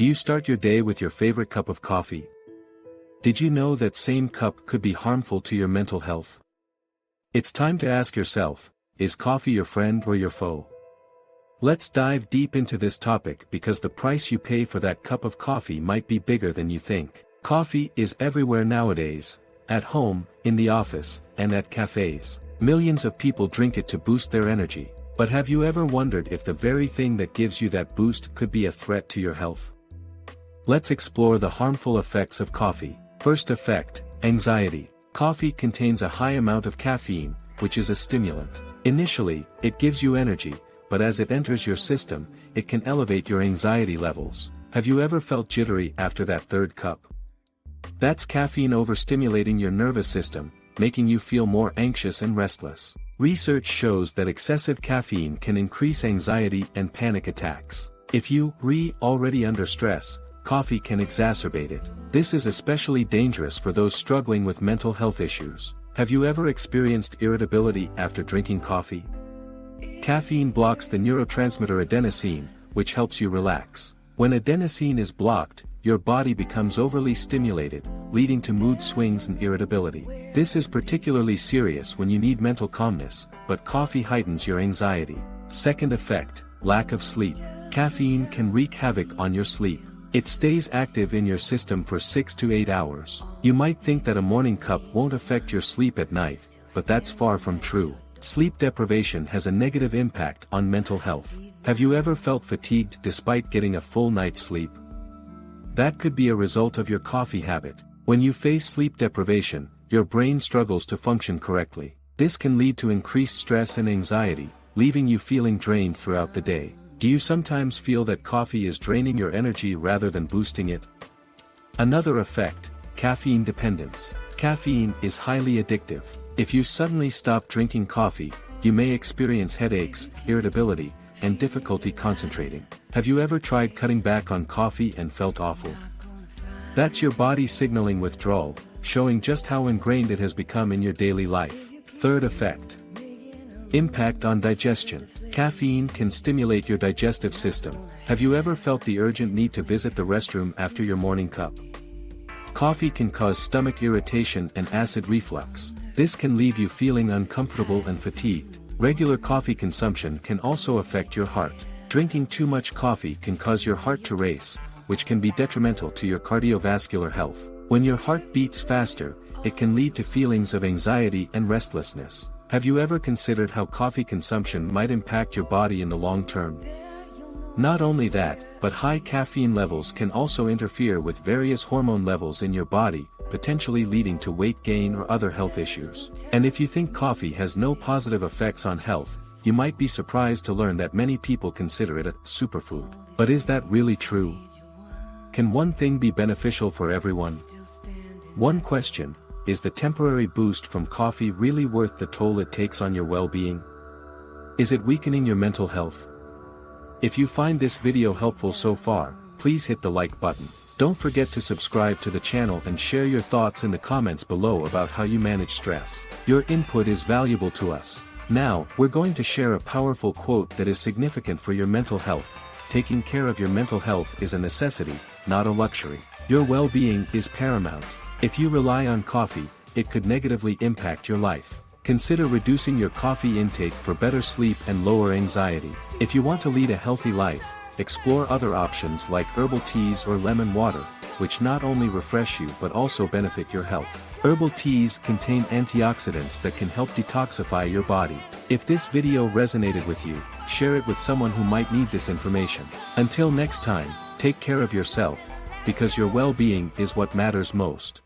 Do you start your day with your favorite cup of coffee? Did you know that same cup could be harmful to your mental health? It's time to ask yourself, is coffee your friend or your foe? Let's dive deep into this topic because the price you pay for that cup of coffee might be bigger than you think. Coffee is everywhere nowadays, at home, in the office, and at cafes. Millions of people drink it to boost their energy. But have you ever wondered if the very thing that gives you that boost could be a threat to your health? Let's explore the harmful effects of coffee. First effect, anxiety. Coffee contains a high amount of caffeine, which is a stimulant. Initially, it gives you energy, but as it enters your system, it can elevate your anxiety levels. Have you ever felt jittery after that third cup? That's caffeine overstimulating your nervous system, making you feel more anxious and restless. Research shows that excessive caffeine can increase anxiety and panic attacks. If you already under stress, coffee can exacerbate it. This is especially dangerous for those struggling with mental health issues. Have you ever experienced irritability after drinking coffee? Caffeine blocks the neurotransmitter adenosine, which helps you relax. When adenosine is blocked, your body becomes overly stimulated, leading to mood swings and irritability. This is particularly serious when you need mental calmness, but coffee heightens your anxiety. Second effect, lack of sleep. Caffeine can wreak havoc on your sleep. It stays active in your system for 6 to 8 hours. You might think that a morning cup won't affect your sleep at night, but that's far from true. Sleep deprivation has a negative impact on mental health. Have you ever felt fatigued despite getting a full night's sleep? That could be a result of your coffee habit. When you face sleep deprivation, your brain struggles to function correctly. This can lead to increased stress and anxiety, leaving you feeling drained throughout the day. Do you sometimes feel that coffee is draining your energy rather than boosting it? Another effect, caffeine dependence. Caffeine is highly addictive. If you suddenly stop drinking coffee, you may experience headaches, irritability, and difficulty concentrating. Have you ever tried cutting back on coffee and felt awful? That's your body signaling withdrawal, showing just how ingrained it has become in your daily life. Third effect, impact on digestion. Caffeine can stimulate your digestive system. Have you ever felt the urgent need to visit the restroom after your morning cup? Coffee can cause stomach irritation and acid reflux. This can leave you feeling uncomfortable and fatigued. Regular coffee consumption can also affect your heart. Drinking too much coffee can cause your heart to race, which can be detrimental to your cardiovascular health. When your heart beats faster, it can lead to feelings of anxiety and restlessness. Have you ever considered how coffee consumption might impact your body in the long term? Not only that, but high caffeine levels can also interfere with various hormone levels in your body, potentially leading to weight gain or other health issues. And if you think coffee has no positive effects on health, you might be surprised to learn that many people consider it a superfood. But is that really true? Can one thing be beneficial for everyone? One question, is the temporary boost from coffee really worth the toll it takes on your well-being? Is it weakening your mental health? If you find this video helpful so far, please hit the like button. Don't forget to subscribe to the channel and share your thoughts in the comments below about how you manage stress. Your input is valuable to us. Now, we're going to share a powerful quote that is significant for your mental health. Taking care of your mental health is a necessity, not a luxury. Your well-being is paramount. If you rely on coffee, it could negatively impact your life. Consider reducing your coffee intake for better sleep and lower anxiety. If you want to lead a healthy life, explore other options like herbal teas or lemon water, which not only refresh you but also benefit your health. Herbal teas contain antioxidants that can help detoxify your body. If this video resonated with you, share it with someone who might need this information. Until next time, take care of yourself, because your well-being is what matters most.